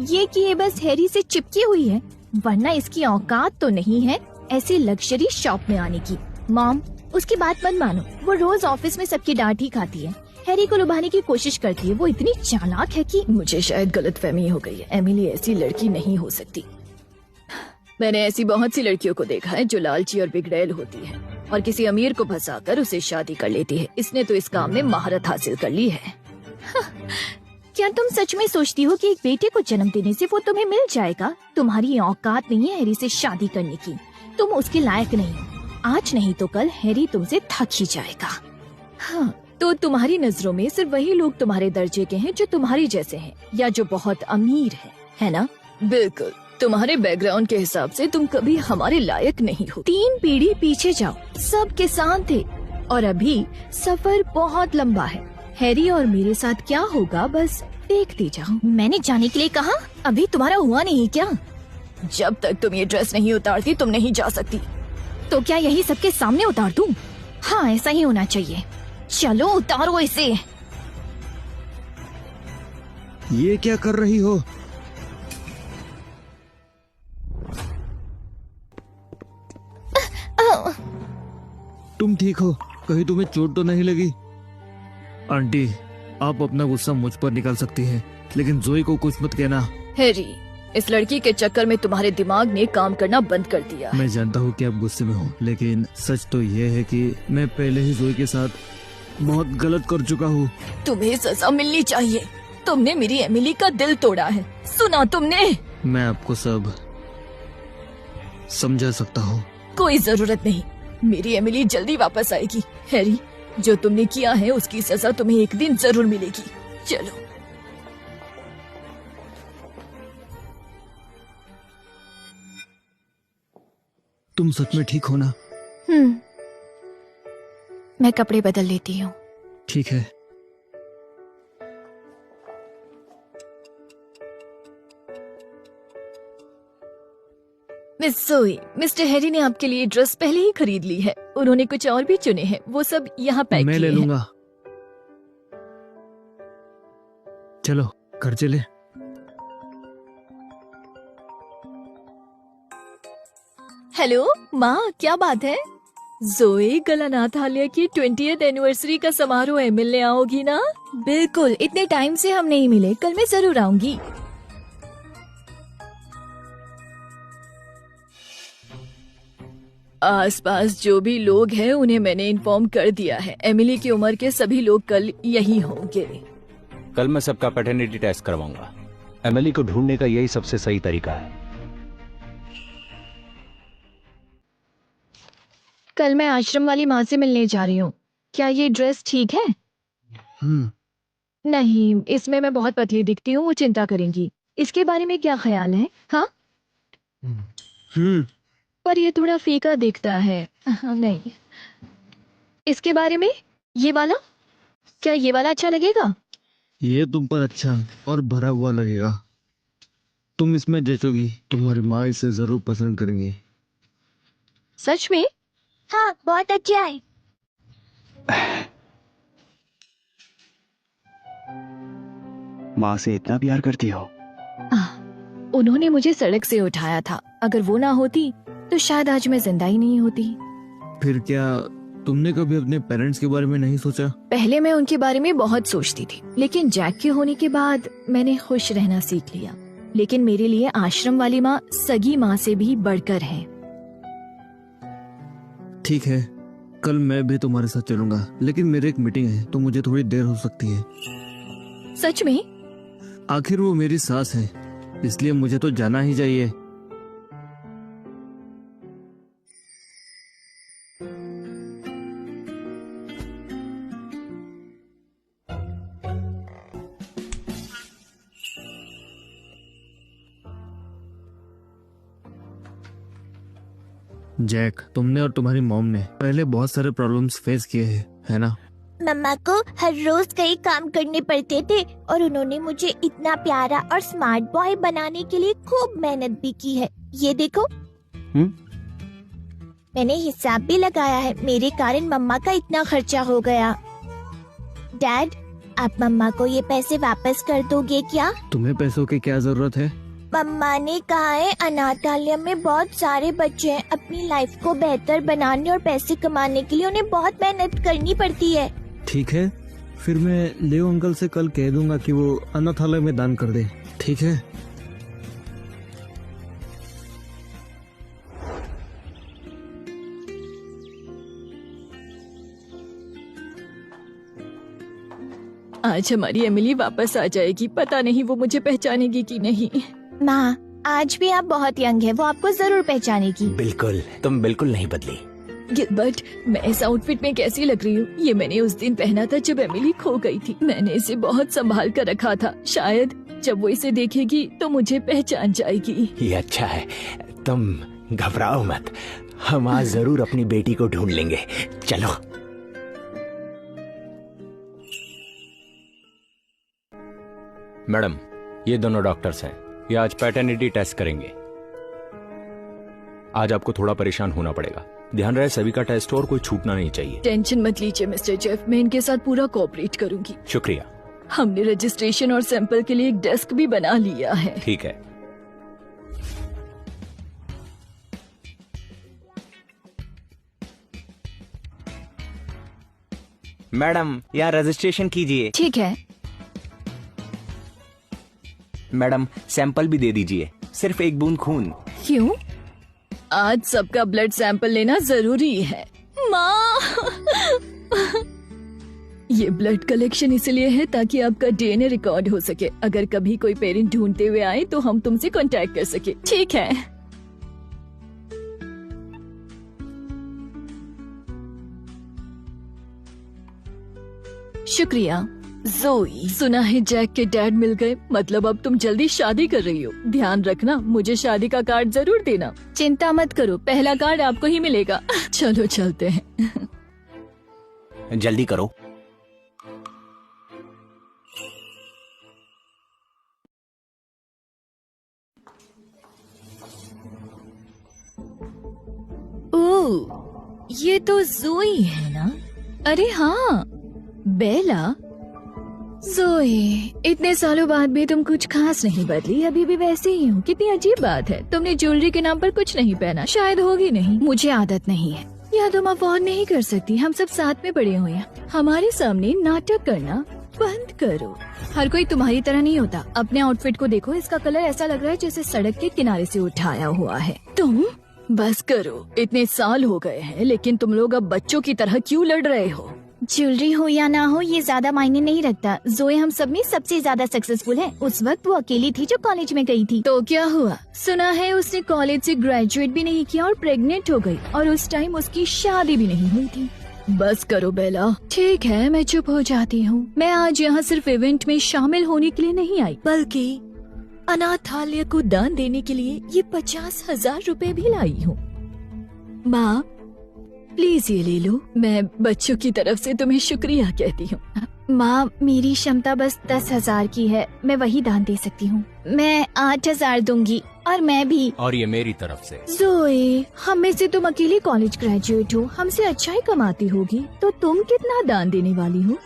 ये कि ये बस हैरी से चिपकी हुई है, वरना इसकी औकात तो नहीं है ऐसे लग्जरी शॉप में आने की। मॉम, उसकी बात मत मानो, वो रोज ऑफिस में सबकी डांट ही खाती है। हैरी को लुभाने की कोशिश करती है, वो इतनी चालाक है कि मुझे शायद गलतफहमी हो गई है। एमिली ऐसी लड़की नहीं हो सकती। मैंने ऐसी बहुत सी लड़कियों को देखा है जो लालची और बिगड़ैल होती है और किसी अमीर को फंसाकर उसे शादी कर लेती है। इसने तो इस काम में महारत हासिल कर ली है। क्या तुम सच में सोचती हो कि एक बेटे को जन्म देने से वो तुम्हें मिल जाएगा? तुम्हारी औकात नहीं है हैरी से शादी करने की, तुम उसके लायक नहीं हो। आज नहीं तो कल हैरी तुमसे थक ही जाएगा। हाँ, तो तुम्हारी नजरों में सिर्फ वही लोग तुम्हारे दर्जे के हैं जो तुम्हारी जैसे हैं या जो बहुत अमीर है ना? बिल्कुल, तुम्हारे बैकग्राउंड के हिसाब से तुम कभी हमारे लायक नहीं हो। 3 पीढ़ी पीछे जाओ, सब किसान थे और अभी सफर बहुत लंबा है। हैरी और मेरे साथ क्या होगा बस देखते जाओ। मैंने जाने के लिए कहा, अभी तुम्हारा हुआ नहीं क्या? जब तक तुम ये ड्रेस नहीं उतारती तुम नहीं जा सकती। तो क्या यही सबके सामने उतार दूं? हाँ, ऐसा ही होना चाहिए। चलो उतारो इसे। ये क्या कर रही हो? तुम ठीक हो? कहीं तुम्हें चोट तो नहीं लगी? आंटी, आप अपना गुस्सा मुझ पर निकाल सकती हैं, लेकिन जोई को कुछ मत कहना। हैरी, इस लड़की के चक्कर में तुम्हारे दिमाग ने काम करना बंद कर दिया। मैं जानता हूँ कि आप गुस्से में हो, लेकिन सच तो ये है कि मैं पहले ही जोई के साथ बहुत गलत कर चुका हूँ। तुम्हें सजा मिलनी चाहिए। तुमने मेरी एमिली का दिल तोड़ा है, सुना तुमने? मैं आपको सब समझा सकता हूँ। कोई जरूरत नहीं, मेरी एमिली जल्दी वापस आएगी। हैरी, जो तुमने किया है उसकी सजा तुम्हें एक दिन जरूर मिलेगी। चलो। तुम सच में ठीक हो ना? मैं कपड़े बदल लेती हूँ। ठीक है। मिस जोई, मिस्टर हैरी ने आपके लिए ड्रेस पहले ही खरीद ली है। उन्होंने कुछ और भी चुने हैं, वो सब यहाँ पैक मैं ले किए हैं। लूंगा। चलो घर चले। हेलो माँ, क्या बात है? जोई, कल अनाथालय की 20th एनिवर्सरी का समारोह है, मिलने आओगी ना? बिल्कुल, इतने टाइम से हम नहीं मिले, कल मैं जरूर आऊंगी। आसपास जो भी लोग हैं उन्हें मैंने इन्फॉर्म कर दिया है। एमिली की उम्र के सभी लोग कल यही होंगे। कल मैं सबका पैटर्निटी टेस्ट करवाऊंगा। एमिली को ढूंढने का यही सबसे सही तरीका है। कल मैं आश्रम वाली माँ से मिलने जा रही हूँ। क्या ये ड्रेस ठीक है? नहीं, इसमें मैं बहुत पतली दिखती हूँ, वो चिंता करेंगी। इसके बारे में क्या ख्याल है? हाँ, पर ये थोड़ा फीका दिखता है। नहीं, इसके बारे में ये वाला, क्या ये वाला अच्छा लगेगा? ये तुम पर अच्छा और भरा हुआ लगेगा। तुम इसमें जचोगी, तुम्हारी माँ इसे जरूर पसंद करेंगी। सच में? हाँ, बहुत अच्छा है। माँ से इतना प्यार करती हो? उन्होंने मुझे सड़क से उठाया था। अगर वो ना होती तो शायद आज मैं जिंदा ही नहीं होती। फिर क्या तुमने कभी अपने पेरेंट्स के बारे में नहीं सोचा? पहले मैं उनके बारे में बहुत सोचती थी, लेकिन जैक के होने के बाद मैंने खुश रहना सीख लिया। लेकिन मेरे लिए आश्रम वाली माँ सगी माँ से भी बढ़कर है। ठीक है, कल मैं भी तुम्हारे साथ चलूंगा, लेकिन मेरी एक मीटिंग है तो मुझे थोड़ी देर हो सकती है। सच में? आखिर वो मेरी सास है, इसलिए मुझे तो जाना ही चाहिए। जैक, तुमने और तुम्हारी मॉम ने पहले बहुत सारे प्रॉब्लम्स फेस किए हैं, है ना? मम्मा को हर रोज कई काम करने पड़ते थे और उन्होंने मुझे इतना प्यारा और स्मार्ट बॉय बनाने के लिए खूब मेहनत भी की है। ये देखो, मैंने हिसाब भी लगाया है, मेरे कारण मम्मा का इतना खर्चा हो गया। डैड, आप मम्मा को ये पैसे वापस कर दोगे क्या? तुम्हें पैसों की क्या जरूरत है? मम्मा ने कहा है अनाथालय में बहुत सारे बच्चे हैं, अपनी लाइफ को बेहतर बनाने और पैसे कमाने के लिए उन्हें बहुत मेहनत करनी पड़ती है। ठीक है, फिर मैं लेओ अंकल से कल कह दूंगा कि वो अनाथालय में दान कर दे। ठीक है? आज हमारी एमिली वापस आ जाएगी, पता नहीं वो मुझे पहचानेगी कि नहीं। माँ, आज भी आप बहुत यंग है, वो आपको जरूर पहचानेगी। बिल्कुल, तुम बिल्कुल नहीं बदली। गिलबर्ट, मैं इस आउटफिट में कैसी लग रही हूँ? ये मैंने उस दिन पहना था जब एमिली खो गई थी। मैंने इसे बहुत संभाल कर रखा था। शायद जब वो इसे देखेगी तो मुझे पहचान जाएगी। ये अच्छा है, तुम घबराओ मत, हम आज जरूर अपनी बेटी को ढूंढ लेंगे। चलो। मैडम, ये दोनों डॉक्टर्स हैं, ये आज पैटर्निटी टेस्ट करेंगे। आज आपको थोड़ा परेशान होना पड़ेगा, ध्यान रहे सभी का टेस्ट हो और कोई छूटना नहीं चाहिए। टेंशन मत लीजिए मिस्टर जेफ, मैं इनके साथ पूरा कोऑपरेट करूंगी। शुक्रिया। हमने रजिस्ट्रेशन और सैंपल के लिए एक डेस्क भी बना लिया है। ठीक है। मैडम, यहाँ रजिस्ट्रेशन कीजिए। ठीक है। मैडम, सैंपल भी दे दीजिए, सिर्फ एक बूंद खून। क्यों? आज सबका ब्लड सैंपल लेना जरूरी है। माँ ये ब्लड कलेक्शन इसलिए है ताकि आपका डीएनए रिकॉर्ड हो सके। अगर कभी कोई पेरेंट ढूंढते हुए आए तो हम तुमसे कांटेक्ट कर सके। ठीक है? शुक्रिया। जोई, सुना है जैक के डैड मिल गए, मतलब अब तुम जल्दी शादी कर रही हो। ध्यान रखना, मुझे शादी का कार्ड जरूर देना। चिंता मत करो, पहला कार्ड आपको ही मिलेगा। चलो चलते हैं। जल्दी करो। ओह, ये तो जोई है ना? अरे हाँ, बेला। जोई, इतने सालों बाद भी तुम कुछ खास नहीं बदली, अभी भी वैसे ही हो। कितनी अजीब बात है, तुमने ज्वेलरी के नाम पर कुछ नहीं पहना। शायद होगी नहीं, मुझे आदत नहीं है। यह तुम अफोर्ड नहीं कर सकती, हम सब साथ में पड़े हुए हैं। हमारे सामने नाटक करना बंद करो। हर कोई तुम्हारी तरह नहीं होता। अपने आउटफिट को देखो, इसका कलर ऐसा लग रहा है जैसे सड़क के किनारे से उठाया हुआ है। तुम बस करो, इतने साल हो गए हैं, लेकिन तुम लोग अब बच्चों की तरह क्यों लड़ रहे हो? ज्वेलरी हो या ना हो ये ज्यादा मायने नहीं रखता। जोए हम सब में सबसे ज्यादा सक्सेसफुल है। उस वक्त वो अकेली थी जो कॉलेज में गई थी। तो क्या हुआ? सुना है उसने कॉलेज से ग्रेजुएट भी नहीं किया और प्रेग्नेंट हो गई, और उस टाइम उसकी शादी भी नहीं हुई थी। बस करो बेला। ठीक है, मैं चुप हो जाती हूँ। मैं आज यहाँ सिर्फ इवेंट में शामिल होने के लिए नहीं आई, बल्कि अनाथालय को दान देने के लिए ये 50,000 रुपए भी लाई हूँ। माँ, प्लीज ये ले लो। मैं बच्चों की तरफ से तुम्हें शुक्रिया कहती हूँ। माँ, मेरी क्षमता बस 10,000 की है, मैं वही दान दे सकती हूँ। मैं 8,000 दूंगी, और मैं भी। और ये मेरी तरफ से। जोए, हम में से तुम अकेले कॉलेज ग्रेजुएट हो, हमसे अच्छा ही कमाती होगी, तो तुम कितना दान देने वाली हो?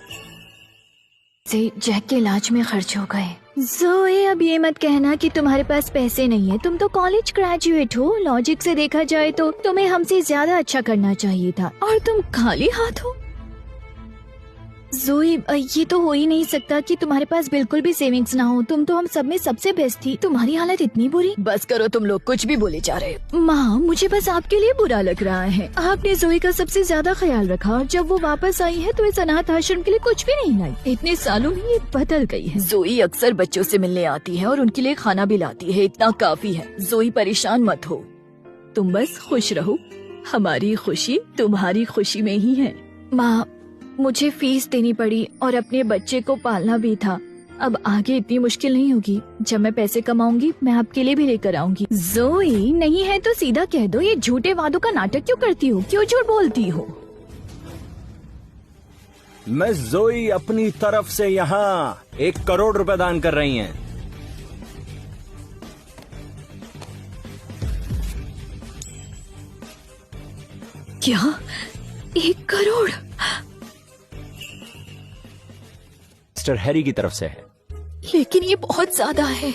से जैक के इलाज में खर्च हो गए। जोए, अब ये मत कहना कि तुम्हारे पास पैसे नहीं है। तुम तो कॉलेज ग्रेजुएट हो। लॉजिक से देखा जाए तो तुम्हें हमसे ज्यादा अच्छा करना चाहिए था, और तुम खाली हाथ हो। जोए, ये तो हो ही नहीं सकता कि तुम्हारे पास बिल्कुल भी सेविंग्स ना हो। तुम तो हम सब में सबसे बेस्ट थी, तुम्हारी हालत इतनी बुरी। बस करो, तुम लोग कुछ भी बोले जा रहे हो। माँ, मुझे बस आपके लिए बुरा लग रहा है। आपने जोए का सबसे ज्यादा ख्याल रखा, और जब वो वापस आई है तो इस अनाथ आश्रम के लिए कुछ भी नहीं लाई। इतने सालों में ये बदल गई है। जोई अक्सर बच्चों से मिलने आती है और उनके लिए खाना भी लाती है, इतना काफी है। जोई, परेशान मत हो, तुम बस खुश रहो। हमारी खुशी तुम्हारी खुशी में ही है। माँ, मुझे फीस देनी पड़ी और अपने बच्चे को पालना भी था। अब आगे इतनी मुश्किल नहीं होगी। जब मैं पैसे कमाऊंगी मैं आपके लिए भी लेकर आऊंगी। जोई, नहीं है तो सीधा कह दो। ये झूठे वादों का नाटक क्यों करती हो? क्यों झूठ बोलती हो? मैं जोई अपनी तरफ से यहाँ 1 करोड़ रुपए दान कर रही हैं। क्या? 1 करोड़? मिस्टर हैरी की तरफ से है। लेकिन ये बहुत ज्यादा है।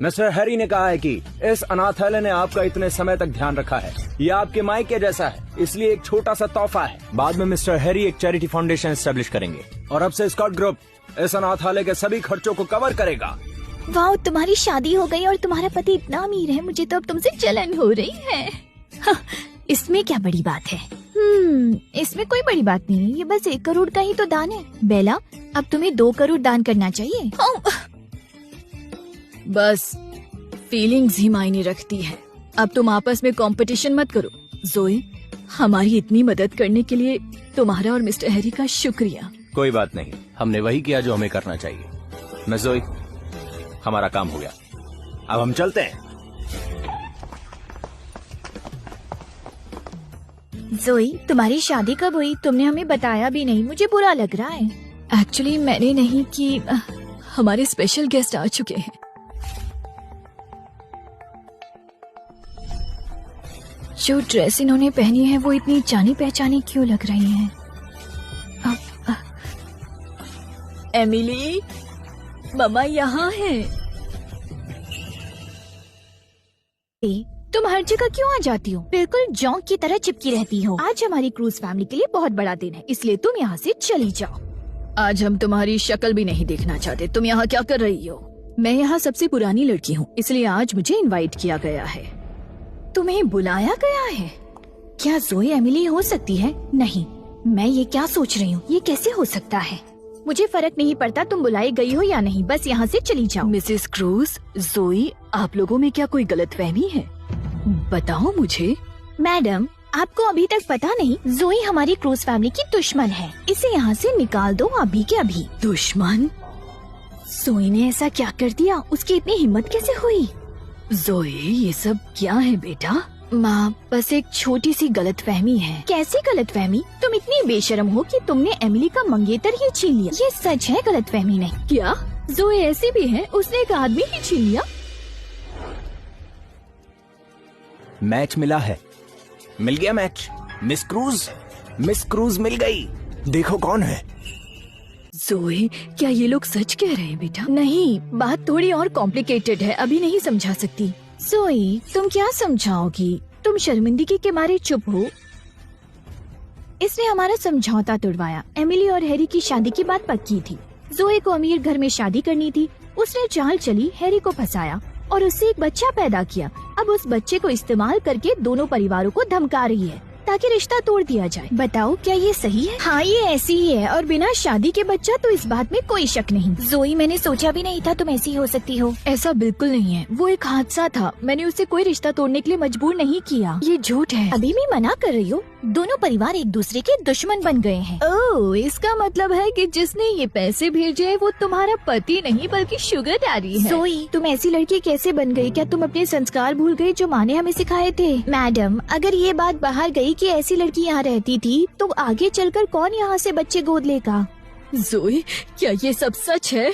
मिस्टर हैरी ने कहा है कि इस अनाथालय ने आपका इतने समय तक ध्यान रखा है। ये आपके मायके जैसा है, इसलिए एक छोटा सा तोहफा है। बाद में मिस्टर हैरी एक चैरिटी फाउंडेशन एस्टेब्लिश करेंगे और अब से स्कॉट ग्रुप इस अनाथालय के सभी खर्चों को कवर करेगा। वाह, तुम्हारी शादी हो गई और तुम्हारा पति इतना अमीर है, मुझे तो अब तुमसे जलन हो रही है। हाँ, इसमें क्या बड़ी बात है? इसमें कोई बड़ी बात नहीं है, ये बस 1 करोड़ का ही तो दान है। बेला, अब तुम्हें 2 करोड़ दान करना चाहिए। बस फीलिंग्स ही मायने रखती है। अब तुम आपस में कंपटीशन मत करो। जोए, हमारी इतनी मदद करने के लिए तुम्हारा और मिस्टर हैरी का शुक्रिया। कोई बात नहीं, हमने वही किया जो हमें करना चाहिए। मिस जोई, हमारा काम हो गया, अब हम चलते हैं। जोई, तुम्हारी शादी कब हुई? तुमने हमें बताया भी नहीं, मुझे बुरा लग रहा है। एक्चुअली मैंने नहीं कि हमारे स्पेशल गेस्ट आ चुके हैं। जो ड्रेस इन्होंने पहनी है वो इतनी जानी पहचानी क्यों लग रही है? एमिली, मम्मा यहाँ है। तुम हर जगह क्यों आ जाती हो? बिल्कुल जौंक की तरह चिपकी रहती हो। आज हमारी क्रूज फैमिली के लिए बहुत बड़ा दिन है, इसलिए तुम यहाँ से चली जाओ। आज हम तुम्हारी शक्ल भी नहीं देखना चाहते। तुम यहाँ क्या कर रही हो? मैं यहाँ सबसे पुरानी लड़की हूँ, इसलिए आज मुझे इनवाइट किया गया है। तुम्हें बुलाया गया है? क्या जोए एमिली हो सकती है? नहीं, मैं ये क्या सोच रही हूँ, ये कैसे हो सकता है? मुझे फर्क नहीं पड़ता तुम बुलाई गई हो या नहीं, बस यहाँ से चली जाओ। मिसेस क्रूज, जोई, आप लोगों में क्या कोई गलतफहमी है? बताओ मुझे। मैडम, आपको अभी तक पता नहीं, जोई हमारी क्रूज फैमिली की दुश्मन है। इसे यहाँ से निकाल दो अभी के अभी। दुश्मन? जोई ने ऐसा क्या कर दिया? उसकी इतनी हिम्मत कैसे हुई? जोई, ये सब क्या है बेटा? माँ, बस एक छोटी सी गलतफहमी है। कैसी गलतफहमी? तुम इतनी बेशर्म हो कि तुमने एमिली का मंगेतर ही छीन लिया। ये सच है, गलतफहमी नहीं। क्या जोई ऐसी भी है? उसने एक आदमी ही छीन लिया? मैच मिला है, मिल गया मैच। मिस क्रूज मिल गई। देखो कौन है। जोए, क्या ये लोग सच कह रहे हैं बेटा? नहीं, बात थोड़ी और कॉम्प्लिकेटेड है, अभी नहीं समझा सकती। जोए, तुम क्या समझाओगी? तुम शर्मिंदगी के मारे चुप हो। इसने हमारा समझौता तोड़वाया। एमिली और हैरी की शादी की बात पक्की थी। जोए को अमीर घर में शादी करनी थी। उसने चाल चली, हैरी को फंसाया और उससे एक बच्चा पैदा किया। अब उस बच्चे को इस्तेमाल करके दोनों परिवारों को धमका रही है ताकि रिश्ता तोड़ दिया जाए। बताओ, क्या ये सही है? हाँ, ये ऐसी ही है, और बिना शादी के बच्चा तो इस बात में कोई शक नहीं। जोई, मैंने सोचा भी नहीं था तुम ऐसी हो सकती हो। ऐसा बिल्कुल नहीं है, वो एक हादसा था। मैंने उसे कोई रिश्ता तोड़ने के लिए मजबूर नहीं किया। ये झूठ है। अभी भी मना कर रही हो? दोनों परिवार एक दूसरे के दुश्मन बन गए हैं। ओह, इसका मतलब है कि जिसने ये पैसे भेजे वो तुम्हारा पति नहीं बल्कि शुगर डैडी है। जोई, तुम ऐसी लड़की कैसे बन गई? क्या तुम अपने संस्कार भूल गई जो माँ ने हमें सिखाए थे? मैडम, अगर ये बात बाहर गई कि ऐसी लड़की यहाँ रहती थी तो आगे चलकर कौन यहाँ से बच्चे गोद लेगा? जोई, क्या ये सब सच है?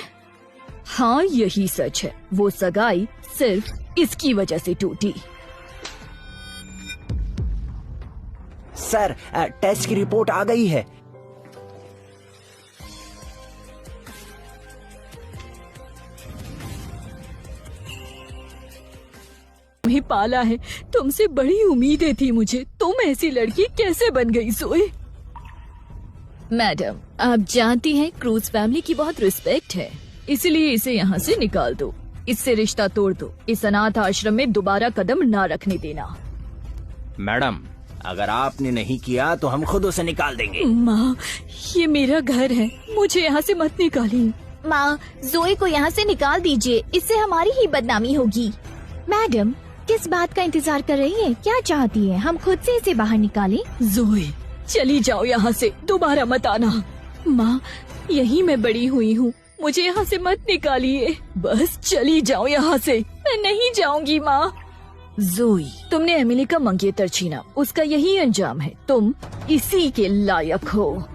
हाँ, यही सच है। वो सगाई सिर्फ इसकी वजह से टूटी। सर, टेस्ट की रिपोर्ट आ गई है। तुम्हें पाला है, तुमसे बड़ी उम्मीदें थी मुझे। तुम ऐसी लड़की कैसे बन गई जोए? मैडम, आप जानती हैं क्रूज फैमिली की बहुत रिस्पेक्ट है, इसलिए इसे यहाँ से निकाल दो। इससे रिश्ता तोड़ दो। इस अनाथ आश्रम में दोबारा कदम ना रखने देना। मैडम, अगर आपने नहीं किया तो हम खुद उसे निकाल देंगे। माँ, ये मेरा घर है, मुझे यहाँ से मत निकालिए। माँ, जोए को यहाँ से निकाल दीजिए, इससे हमारी ही बदनामी होगी। मैडम, किस बात का इंतजार कर रही है? क्या चाहती है, हम खुद से इसे बाहर निकालें? जोए, चली जाओ यहाँ से, दोबारा मत आना। माँ, यही मैं बड़ी हुई हूँ, मुझे यहाँ से मत निकालिए। बस चली जाओ यहाँ से। मैं नहीं जाऊंगी माँ। जोई, तुमने एमिली का मंगेतर छीना, उसका यही अंजाम है। तुम इसी के लायक हो।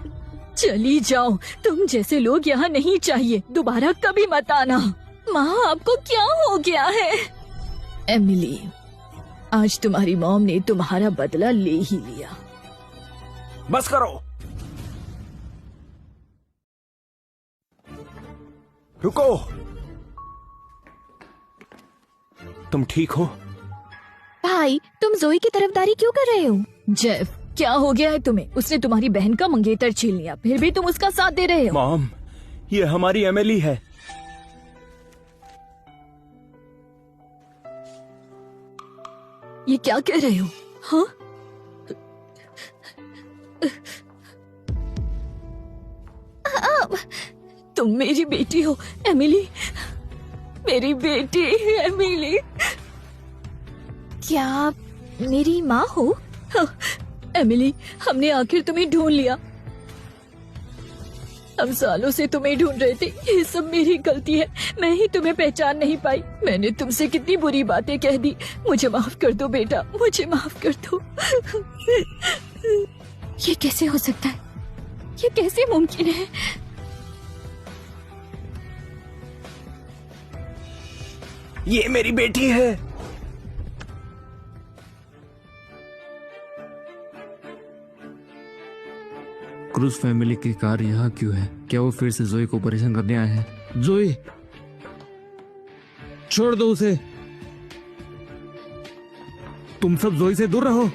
चली जाओ, तुम जैसे लोग यहाँ नहीं चाहिए। दोबारा कभी मत आना। माँ, आपको क्या हो गया है? एमिली, आज तुम्हारी मॉम ने तुम्हारा बदला ले ही लिया। बस करो। रुको। तुम ठीक हो? भाई तुम जोई की तरफदारी क्यों कर रहे हो? जेफ क्या हो गया है तुम्हें? उसने तुम्हारी बहन का मंगेतर छीन लिया, फिर भी तुम उसका साथ दे रहे हो। मॉम, ये हमारी एमिली है। ये क्या कह रहे हो? हाँ? तुम मेरी बेटी हो एमिली, मेरी बेटी एमिली। क्या आप मेरी माँ हो? हाँ, एमिली हमने आखिर तुम्हें ढूंढ लिया। हम सालों से तुम्हें ढूंढ रहे थे। ये सब मेरी गलती है, मैं ही तुम्हें पहचान नहीं पाई। मैंने तुमसे कितनी बुरी बातें कह दी। मुझे माफ कर दो बेटा, मुझे माफ कर दो। ये कैसे हो सकता है? ये कैसे मुमकिन है? ये मेरी बेटी है। क्रूज फैमिली की कार यहाँ क्यों है? क्या वो फिर से जोई को परेशान करने आए हैं? जोई, छोड़ दो उसे। तुम सब जोई से दूर रहो।